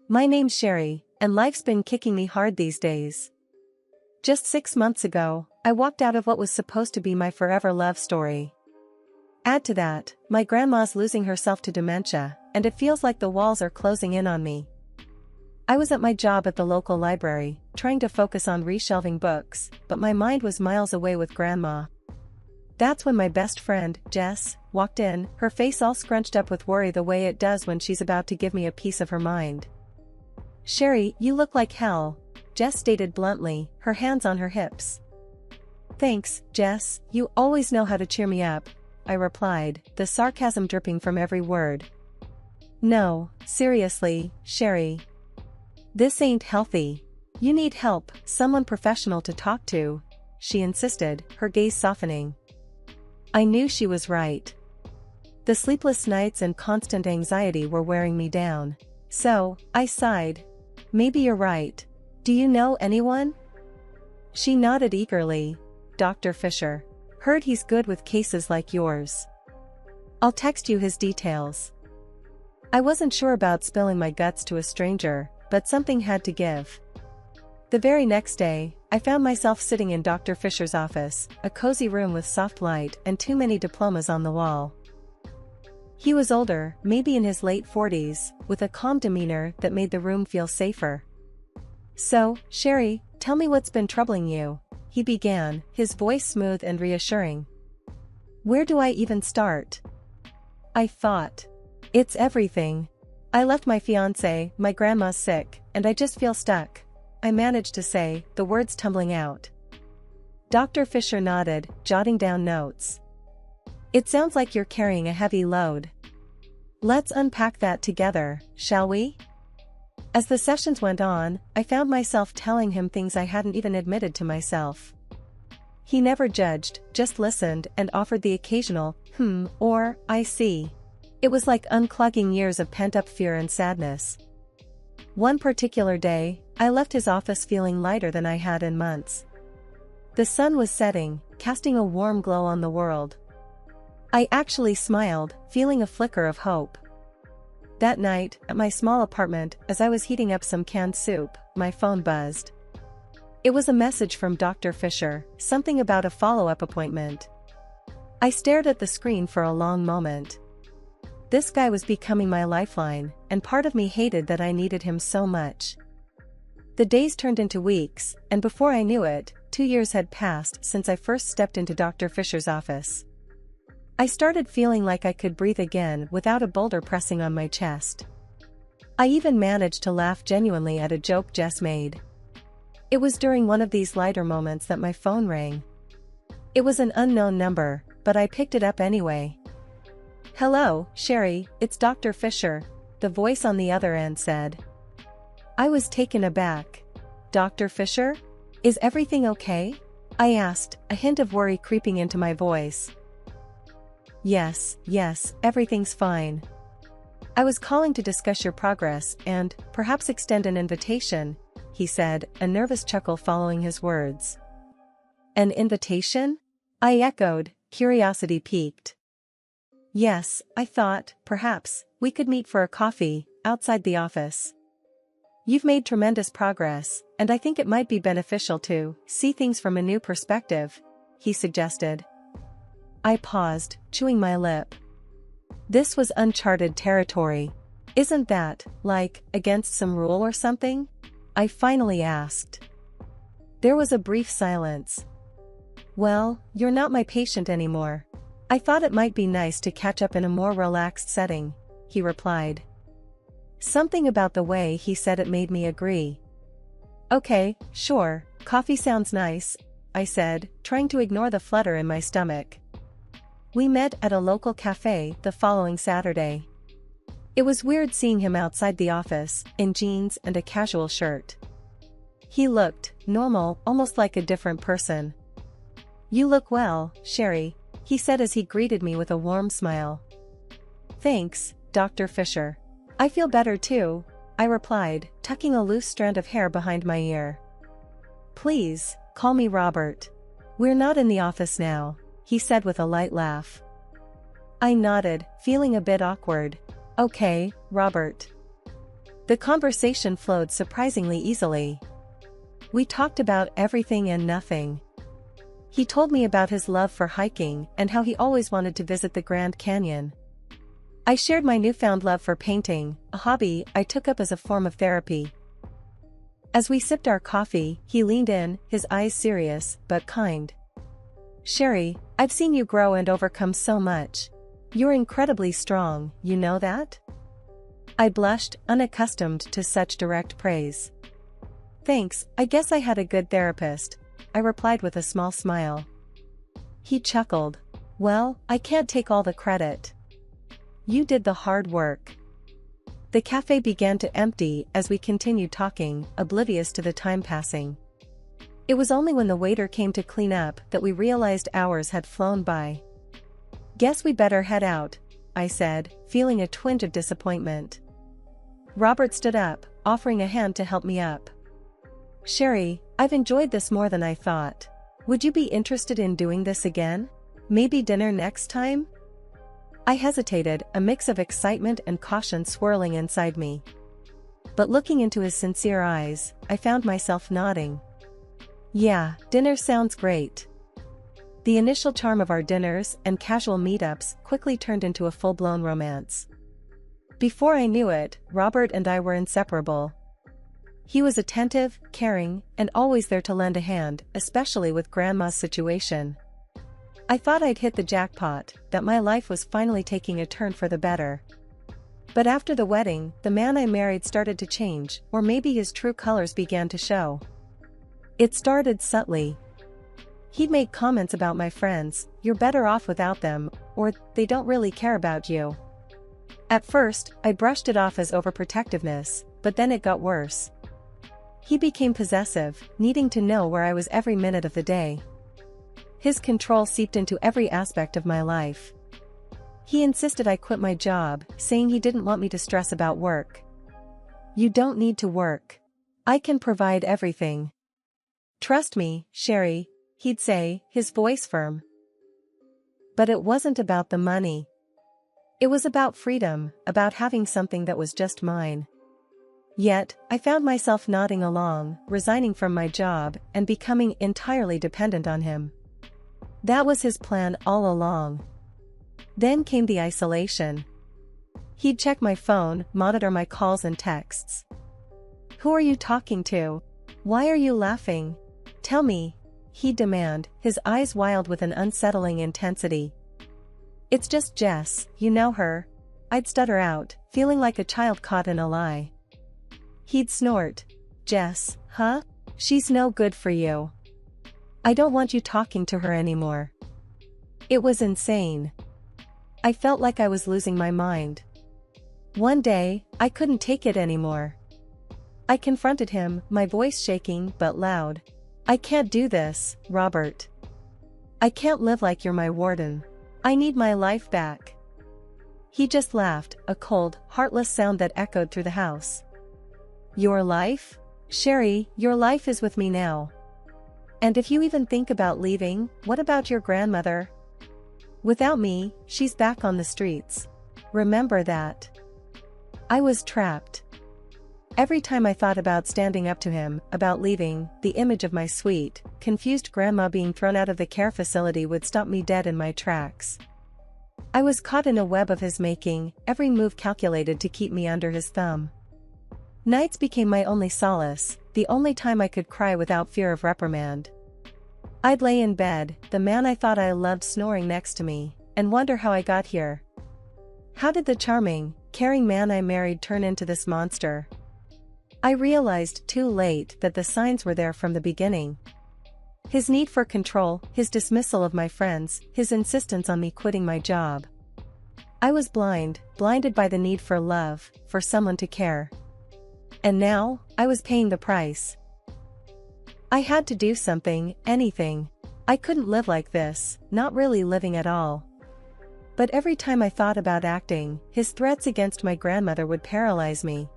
My name's Sherry, and life's been kicking me hard these days. Just 6 months ago, I walked out of what was supposed to be my forever love story. Add to that, my grandma's losing herself to dementia, and it feels like the walls are closing in on me. I was at my job at the local library, trying to focus on reshelving books, but my mind was miles away with Grandma. That's when my best friend, Jess, walked in, her face all scrunched up with worry the way it does when she's about to give me a piece of her mind. "Sherry, you look like hell," Jess stated bluntly, her hands on her hips. "Thanks, Jess, you always know how to cheer me up," I replied, the sarcasm dripping from every word. "No, seriously, Sherry. This ain't healthy. You need help, someone professional to talk to," she insisted, her gaze softening. I knew she was right. The sleepless nights and constant anxiety were wearing me down. So, I sighed. "Maybe you're right. Do you know anyone?" She nodded eagerly. "Dr. Fisher. Heard he's good with cases like yours. I'll text you his details." I wasn't sure about spilling my guts to a stranger, but something had to give. The very next day, I found myself sitting in Dr. Fisher's office, a cozy room with soft light and too many diplomas on the wall. He was older, maybe in his late 40s, with a calm demeanor that made the room feel safer. "So, Sherry, tell me what's been troubling you," he began, his voice smooth and reassuring. "Where do I even start?" I thought. "It's everything. I left my fiancé, my grandma's sick, and I just feel stuck," I managed to say, the words tumbling out. Dr. Fisher nodded, jotting down notes. "It sounds like you're carrying a heavy load. Let's unpack that together, shall we?" As the sessions went on, I found myself telling him things I hadn't even admitted to myself. He never judged, just listened and offered the occasional, or, "I see." It was like unclogging years of pent-up fear and sadness. One particular day, I left his office feeling lighter than I had in months. The sun was setting, casting a warm glow on the world. I actually smiled, feeling a flicker of hope. That night, at my small apartment, as I was heating up some canned soup, my phone buzzed. It was a message from Dr. Fisher, something about a follow-up appointment. I stared at the screen for a long moment. This guy was becoming my lifeline, and part of me hated that I needed him so much. The days turned into weeks, and before I knew it, 2 years had passed since I first stepped into Dr. Fisher's office. I started feeling like I could breathe again without a boulder pressing on my chest. I even managed to laugh genuinely at a joke Jess made. It was during one of these lighter moments that my phone rang. It was an unknown number, but I picked it up anyway. "Hello, Sherry, it's Dr. Fisher," the voice on the other end said. I was taken aback. "Dr. Fisher? Is everything okay?" I asked, a hint of worry creeping into my voice. Yes, everything's fine. I was calling to discuss your progress and, perhaps extend an invitation," he said, a nervous chuckle following his words. "An invitation?" I echoed, curiosity piqued. "Yes, I thought, perhaps, we could meet for a coffee, outside the office. You've made tremendous progress, and I think it might be beneficial to see things from a new perspective," he suggested. I paused, chewing my lip. This was uncharted territory. "Isn't that, like, against some rule or something?" I finally asked. There was a brief silence. "Well, you're not my patient anymore. I thought it might be nice to catch up in a more relaxed setting," he replied. Something about the way he said it made me agree. "Okay, sure, coffee sounds nice," I said, trying to ignore the flutter in my stomach. We met at a local cafe the following Saturday. It was weird seeing him outside the office, in jeans and a casual shirt. He looked normal, almost like a different person. "You look well, Sherry," he said as he greeted me with a warm smile. "Thanks, Dr. Fisher. I feel better too," I replied, tucking a loose strand of hair behind my ear. "Please, call me Robert. We're not in the office now," he said with a light laugh. I nodded, feeling a bit awkward. "Okay, Robert." The conversation flowed surprisingly easily. We talked about everything and nothing. He told me about his love for hiking and how he always wanted to visit the Grand Canyon. I shared my newfound love for painting, a hobby I took up as a form of therapy. As we sipped our coffee, he leaned in, his eyes serious, but kind. "Sherry, I've seen you grow and overcome so much. You're incredibly strong, you know that?" I blushed, unaccustomed to such direct praise. "Thanks, I guess I had a good therapist," I replied with a small smile. He chuckled. "Well, I can't take all the credit. You did the hard work." The cafe began to empty as we continued talking, oblivious to the time passing. It was only when the waiter came to clean up that we realized hours had flown by. "Guess we better head out," I said, feeling a twinge of disappointment. Robert stood up, offering a hand to help me up. "Sherry, I've enjoyed this more than I thought. Would you be interested in doing this again? Maybe dinner next time?" I hesitated, a mix of excitement and caution swirling inside me. But looking into his sincere eyes, I found myself nodding. "Yeah, dinner sounds great." The initial charm of our dinners and casual meetups quickly turned into a full-blown romance. Before I knew it, Robert and I were inseparable. He was attentive, caring, and always there to lend a hand, especially with Grandma's situation. I thought I'd hit the jackpot, that my life was finally taking a turn for the better. But after the wedding, the man I married started to change, or maybe his true colors began to show. It started subtly. He'd make comments about my friends, "You're better off without them," or "They don't really care about you." At first, I brushed it off as overprotectiveness, but then it got worse. He became possessive, needing to know where I was every minute of the day. His control seeped into every aspect of my life. He insisted I quit my job, saying he didn't want me to stress about work. "You don't need to work. I can provide everything. Trust me, Sherry," he'd say, his voice firm. But it wasn't about the money. It was about freedom, about having something that was just mine. Yet, I found myself nodding along, resigning from my job, and becoming entirely dependent on him. That was his plan all along. Then came the isolation. He'd check my phone, monitor my calls and texts. "Who are you talking to? Why are you laughing? Tell me," he'd demand, his eyes wild with an unsettling intensity. "It's just Jess, you know her," I'd stutter out, feeling like a child caught in a lie. He'd snort. "Jess, huh? She's no good for you. I don't want you talking to her anymore." It was insane. I felt like I was losing my mind. One day, I couldn't take it anymore. I confronted him, my voice shaking but loud. "I can't do this, Robert. I can't live like you're my warden. I need my life back." He just laughed, a cold, heartless sound that echoed through the house. "Your life? Sherry, your life is with me now. And if you even think about leaving, what about your grandmother? Without me, she's back on the streets. Remember that." I was trapped. Every time I thought about standing up to him, about leaving, the image of my sweet, confused grandma being thrown out of the care facility would stop me dead in my tracks. I was caught in a web of his making, every move calculated to keep me under his thumb. Nights became my only solace, the only time I could cry without fear of reprimand. I'd lay in bed, the man I thought I loved snoring next to me, and wonder how I got here. How did the charming, caring man I married turn into this monster? I realized too late that the signs were there from the beginning. His need for control, his dismissal of my friends, his insistence on me quitting my job. I was blinded by the need for love, for someone to care. And now, I was paying the price. I had to do something, anything. I couldn't live like this, not really living at all. But every time I thought about acting, his threats against my grandmother would paralyze me.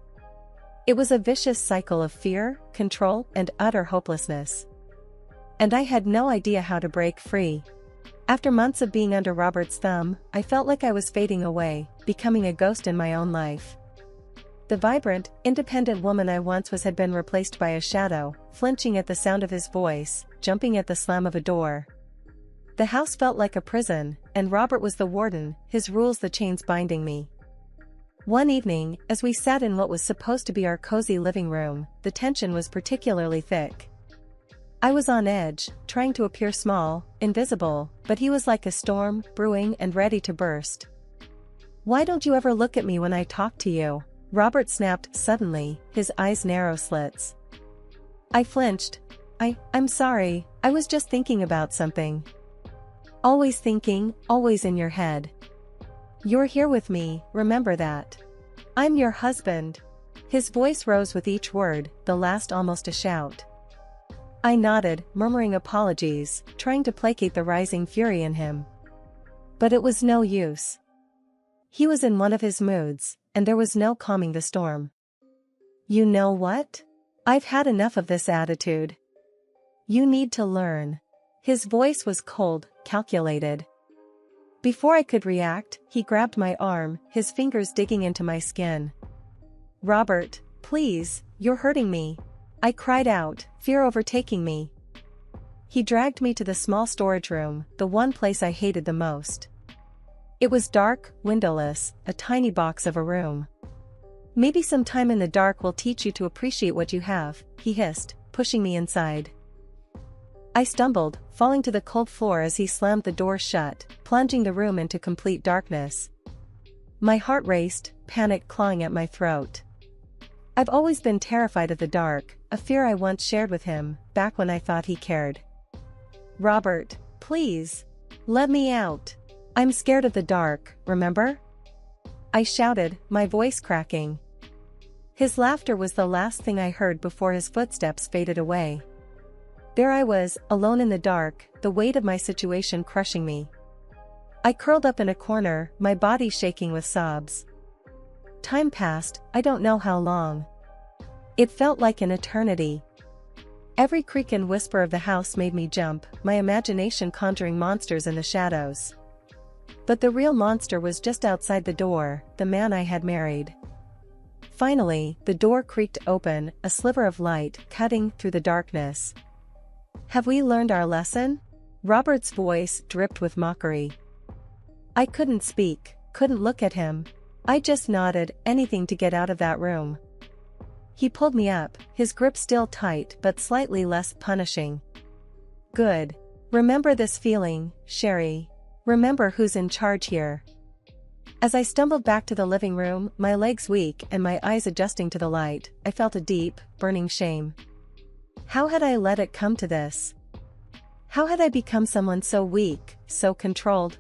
It was a vicious cycle of fear, control, and utter hopelessness. And I had no idea how to break free. After months of being under Robert's thumb, I felt like I was fading away, becoming a ghost in my own life. The vibrant, independent woman I once was had been replaced by a shadow, flinching at the sound of his voice, jumping at the slam of a door. The house felt like a prison, and Robert was the warden, his rules the chains binding me. One evening, as we sat in what was supposed to be our cozy living room, the tension was particularly thick. I was on edge, trying to appear small, invisible, but he was like a storm, brewing and ready to burst. "Why don't you ever look at me when I talk to you?" Robert snapped suddenly, his eyes narrow slits. I flinched. I'm sorry, I was just thinking about something. Always thinking, always in your head. You're here with me, remember that. I'm your husband. His voice rose with each word, the last almost a shout. I nodded, murmuring apologies, trying to placate the rising fury in him. But it was no use. He was in one of his moods, and there was no calming the storm. "You know what? I've had enough of this attitude. You need to learn." His voice was cold, calculated. Before I could react, he grabbed my arm, his fingers digging into my skin. "Robert, please, you're hurting me," I cried out, fear overtaking me. He dragged me to the small storage room, the one place I hated the most. It was dark, windowless, a tiny box of a room. "Maybe some time in the dark will teach you to appreciate what you have," he hissed, pushing me inside. I stumbled, falling to the cold floor as he slammed the door shut, plunging the room into complete darkness. My heart raced, panic clawing at my throat. I've always been terrified of the dark, a fear I once shared with him, back when I thought he cared. "Robert, please. Let me out. I'm scared of the dark, remember?" I shouted, my voice cracking. His laughter was the last thing I heard before his footsteps faded away. There I was, alone in the dark, the weight of my situation crushing me. I curled up in a corner, my body shaking with sobs. Time passed, I don't know how long. It felt like an eternity. Every creak and whisper of the house made me jump, my imagination conjuring monsters in the shadows. But the real monster was just outside the door, the man I had married. Finally, the door creaked open, a sliver of light cutting through the darkness. "Have we learned our lesson?" Robert's voice dripped with mockery. I couldn't speak, couldn't look at him. I just nodded, anything to get out of that room. He pulled me up, his grip still tight but slightly less punishing. "Good. Remember this feeling, Sherry. Remember who's in charge here." As I stumbled back to the living room, my legs weak and my eyes adjusting to the light, I felt a deep, burning shame. How had I let it come to this? How had I become someone so weak, so controlled?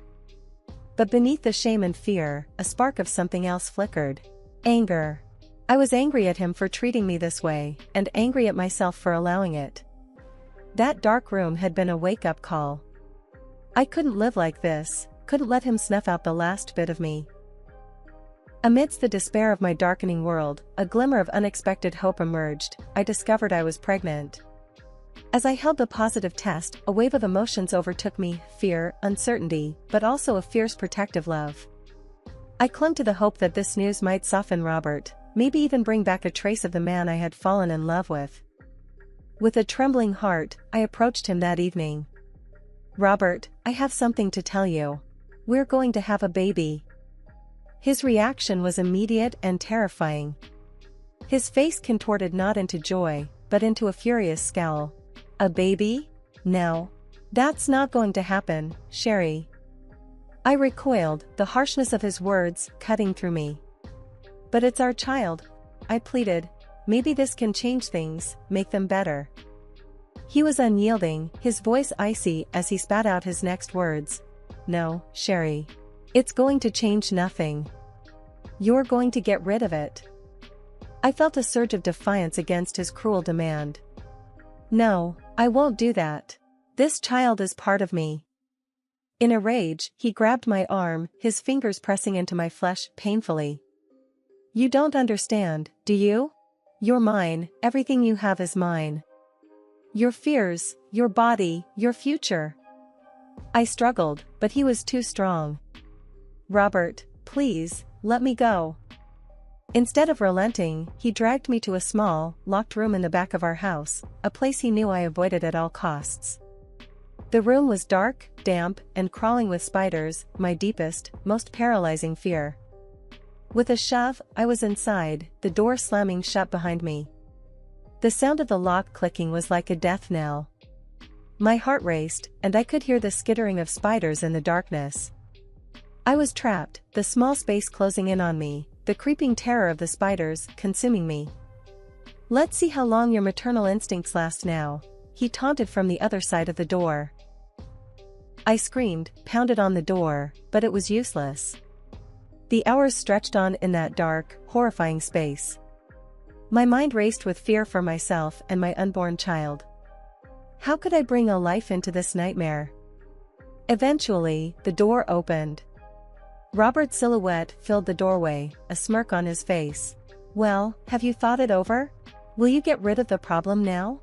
But beneath the shame and fear, a spark of something else flickered. Anger. I was angry at him for treating me this way, and angry at myself for allowing it. That dark room had been a wake-up call. I couldn't live like this, couldn't let him snuff out the last bit of me. Amidst the despair of my darkening world, a glimmer of unexpected hope emerged. I discovered I was pregnant. As I held the positive test, a wave of emotions overtook me, fear, uncertainty, but also a fierce protective love. I clung to the hope that this news might soften Robert, maybe even bring back a trace of the man I had fallen in love with. With a trembling heart, I approached him that evening. "Robert, I have something to tell you. We're going to have a baby." His reaction was immediate and terrifying. His face contorted not into joy, but into a furious scowl. "A baby? No. That's not going to happen, Sherry." I recoiled, the harshness of his words cutting through me. "But it's our child," I pleaded. "Maybe this can change things, make them better." He was unyielding, his voice icy as he spat out his next words. "No, Sherry. It's going to change nothing. You're going to get rid of it." I felt a surge of defiance against his cruel demand. "No, I won't do that. This child is part of me." In a rage, he grabbed my arm, his fingers pressing into my flesh painfully. "You don't understand, do you? You're mine, everything you have is mine. Your fears, your body, your future." I struggled, but he was too strong. "Robert, please, let me go." Instead of relenting, he dragged me to a small, locked room in the back of our house, a place he knew I avoided at all costs. The room was dark, damp, and crawling with spiders, my deepest, most paralyzing fear. With a shove, I was inside, the door slamming shut behind me. The sound of the lock clicking was like a death knell. My heart raced, and I could hear the skittering of spiders in the darkness. I was trapped, the small space closing in on me, the creeping terror of the spiders consuming me. "Let's see how long your maternal instincts last now," he taunted from the other side of the door. I screamed, pounded on the door, but it was useless. The hours stretched on in that dark, horrifying space. My mind raced with fear for myself and my unborn child. How could I bring a life into this nightmare? Eventually, the door opened. Robert's silhouette filled the doorway, a smirk on his face. "Well, have you thought it over? Will you get rid of the problem now?"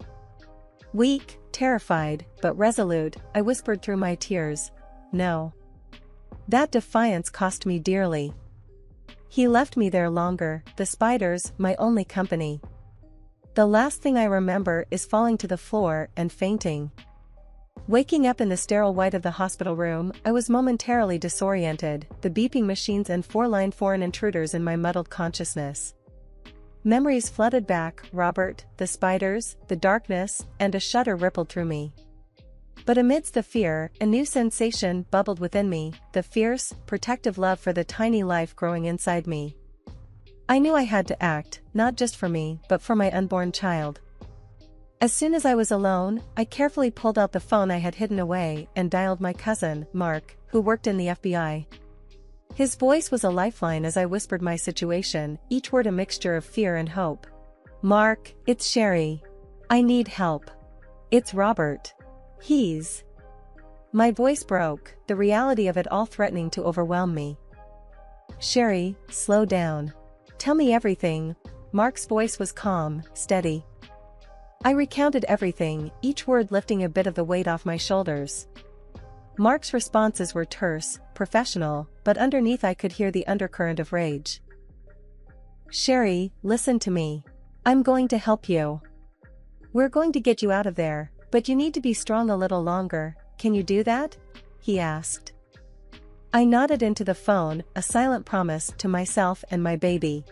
Weak, terrified, but resolute, I whispered through my tears, "No." That defiance cost me dearly. He left me there longer, the spiders, my only company. The last thing I remember is falling to the floor and fainting. Waking up in the sterile white of the hospital room, I was momentarily disoriented, the beeping machines and four-line foreign intruders in my muddled consciousness. Memories flooded back, Robert, the spiders, the darkness, and a shudder rippled through me. But amidst the fear, a new sensation bubbled within me, the fierce, protective love for the tiny life growing inside me. I knew I had to act, not just for me, but for my unborn child. As soon as I was alone, I carefully pulled out the phone I had hidden away and dialed my cousin, Mark, who worked in the FBI. His voice was a lifeline as I whispered my situation, each word a mixture of fear and hope. "Mark, it's Sherry. I need help. It's Robert. He's..." My voice broke, the reality of it all threatening to overwhelm me. "Sherry, slow down. Tell me everything." Mark's voice was calm, steady. I recounted everything, each word lifting a bit of the weight off my shoulders. Mark's responses were terse, professional, but underneath I could hear the undercurrent of rage. "Sherry, listen to me. I'm going to help you. We're going to get you out of there, but you need to be strong a little longer. Can you do that?" he asked. I nodded into the phone, a silent promise to myself and my baby.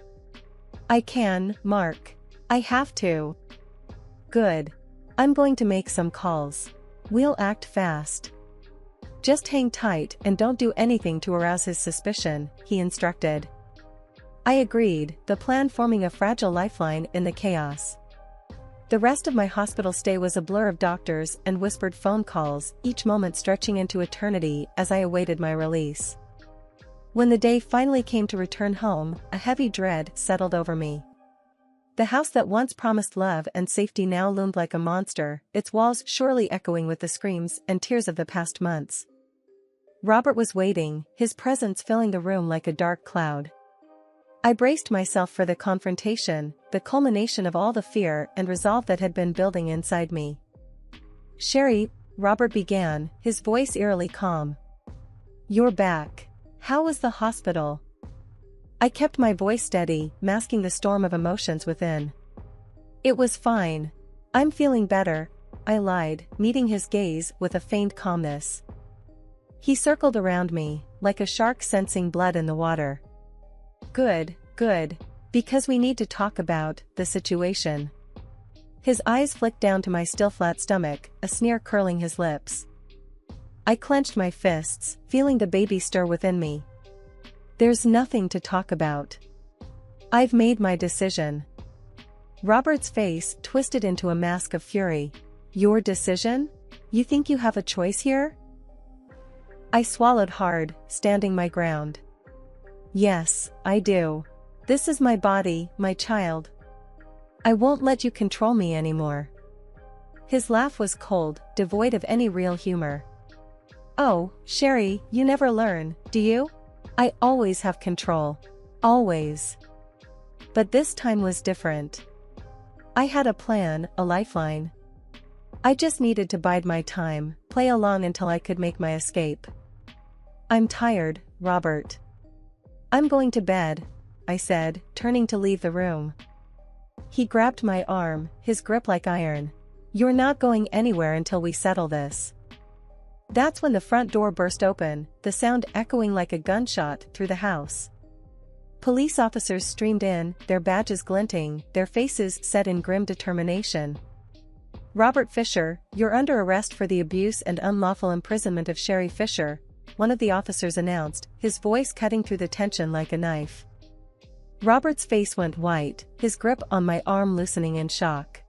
"I can, Mark. I have to." "Good. I'm going to make some calls. We'll act fast. Just hang tight and don't do anything to arouse his suspicion," he instructed. I agreed, the plan forming a fragile lifeline in the chaos. The rest of my hospital stay was a blur of doctors and whispered phone calls, each moment stretching into eternity as I awaited my release. When the day finally came to return home, a heavy dread settled over me. The house that once promised love and safety now loomed like a monster, its walls surely echoing with the screams and tears of the past months. Robert was waiting, his presence filling the room like a dark cloud. I braced myself for the confrontation, the culmination of all the fear and resolve that had been building inside me. "Sherry," Robert began, his voice eerily calm. "You're back. How was the hospital?" I kept my voice steady, masking the storm of emotions within. "It was fine. I'm feeling better," I lied, meeting his gaze with a feigned calmness. He circled around me, like a shark sensing blood in the water. "Good, good. Because we need to talk about the situation." His eyes flicked down to my still flat stomach, a sneer curling his lips. I clenched my fists, feeling the baby stir within me. "There's nothing to talk about. I've made my decision." Robert's face twisted into a mask of fury. "Your decision? You think you have a choice here?" I swallowed hard, standing my ground. "Yes, I do. This is my body, my child. I won't let you control me anymore." His laugh was cold, devoid of any real humor. "Oh, Sherry, you never learn, do you? I always have control. Always." But this time was different. I had a plan, a lifeline. I just needed to bide my time, play along until I could make my escape. "I'm tired, Robert. I'm going to bed. I said, turning to leave the room. He grabbed my arm, his grip like iron. "You're not going anywhere until we settle this." That's when the front door burst open, the sound echoing like a gunshot through the house. Police officers streamed in, their badges glinting, their faces set in grim determination. "Robert Fisher, you're under arrest for the abuse and unlawful imprisonment of Sherry Fisher," one of the officers announced, his voice cutting through the tension like a knife. Robert's face went white, his grip on my arm loosening in shock.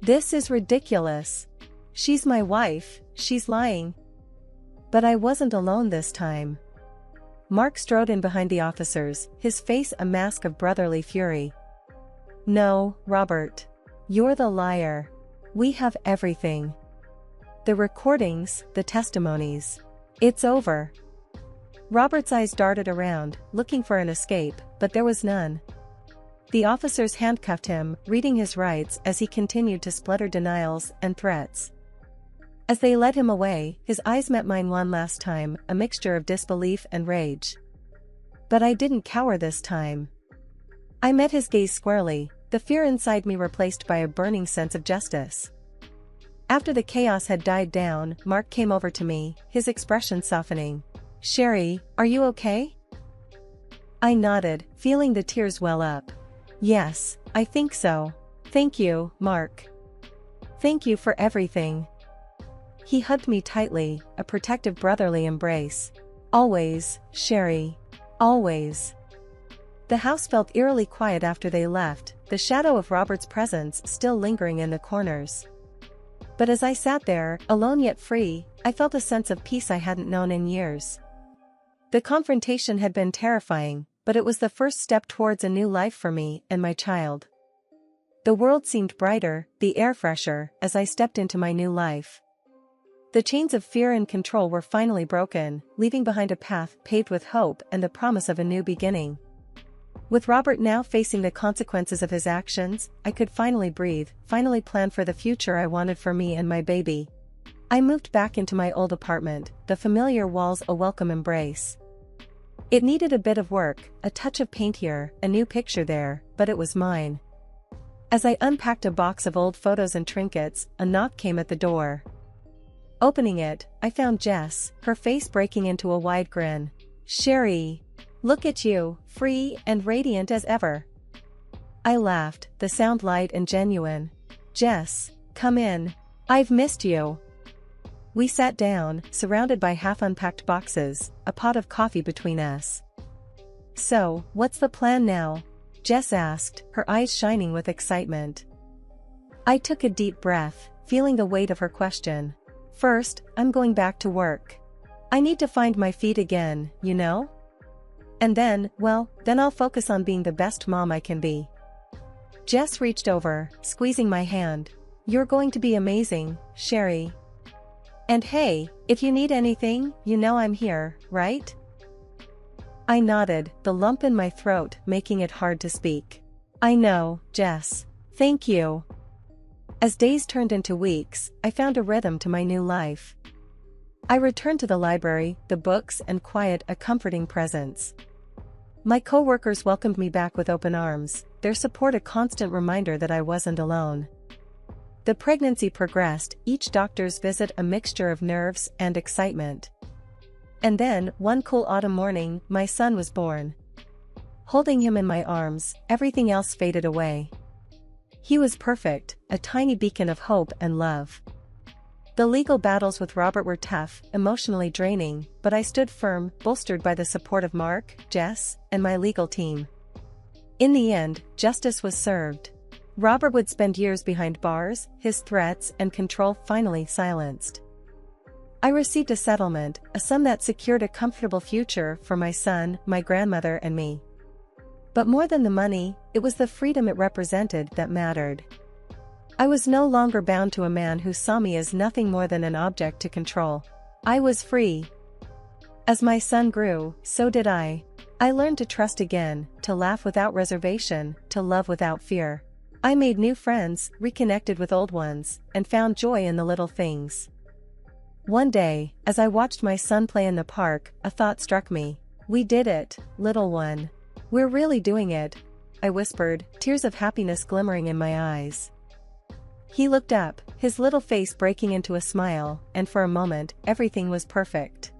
"This is ridiculous. She's my wife, she's lying." But I wasn't alone this time. Mark strode in behind the officers, his face a mask of brotherly fury. "No, Robert. You're the liar. We have everything. The recordings, the testimonies. It's over." Robert's eyes darted around, looking for an escape, but there was none. The officers handcuffed him, reading his rights as he continued to splutter denials and threats. As they led him away, his eyes met mine one last time, a mixture of disbelief and rage. But I didn't cower this time. I met his gaze squarely, the fear inside me replaced by a burning sense of justice. After the chaos had died down, Mark came over to me, his expression softening. "Sherry, are you okay?" I nodded, feeling the tears well up. "Yes, I think so. Thank you, Mark. Thank you for everything." He hugged me tightly, a protective brotherly embrace. "Always, Sherry. Always." The house felt eerily quiet after they left, the shadow of Robert's presence still lingering in the corners. But as I sat there, alone yet free, I felt a sense of peace I hadn't known in years. The confrontation had been terrifying, but it was the first step towards a new life for me and my child. The world seemed brighter, the air fresher, as I stepped into my new life. The chains of fear and control were finally broken, leaving behind a path paved with hope and the promise of a new beginning. With Robert now facing the consequences of his actions, I could finally breathe, finally plan for the future I wanted for me and my baby. I moved back into my old apartment, the familiar walls a welcome embrace. It needed a bit of work, a touch of paint here, a new picture there, but it was mine. As I unpacked a box of old photos and trinkets, a knock came at the door. Opening it, I found Jess, her face breaking into a wide grin. "Sherry! Look at you, free and radiant as ever." I laughed, the sound light and genuine. "Jess, come in. I've missed you." We sat down, surrounded by half-unpacked boxes, a pot of coffee between us. "So, what's the plan now?" Jess asked, her eyes shining with excitement. I took a deep breath, feeling the weight of her question. "First, I'm going back to work. I need to find my feet again, you know? And then, well, then I'll focus on being the best mom I can be." Jess reached over, squeezing my hand. "You're going to be amazing, Sherry. And hey, if you need anything, you know I'm here, right?" I nodded, the lump in my throat making it hard to speak. "I know, Jess. Thank you." As days turned into weeks, I found a rhythm to my new life. I returned to the library, the books and quiet a comforting presence. My co-workers welcomed me back with open arms, their support a constant reminder that I wasn't alone. The pregnancy progressed, each doctor's visit a mixture of nerves and excitement. And then, one cool autumn morning, my son was born. Holding him in my arms, everything else faded away. He was perfect, a tiny beacon of hope and love. The legal battles with Robert were tough, emotionally draining, but I stood firm, bolstered by the support of Mark, Jess, and my legal team. In the end, justice was served. Robert would spend years behind bars, his threats and control finally silenced. I received a settlement, a sum that secured a comfortable future for my son, my grandmother and me. But more than the money, it was the freedom it represented that mattered. I was no longer bound to a man who saw me as nothing more than an object to control. I was free. As my son grew, so did I. I learned to trust again, to laugh without reservation, to love without fear. I made new friends, reconnected with old ones, and found joy in the little things. One day, as I watched my son play in the park, a thought struck me. We did it, little one. We're really doing it, I whispered, tears of happiness glimmering in my eyes. He looked up, his little face breaking into a smile, and for a moment, everything was perfect.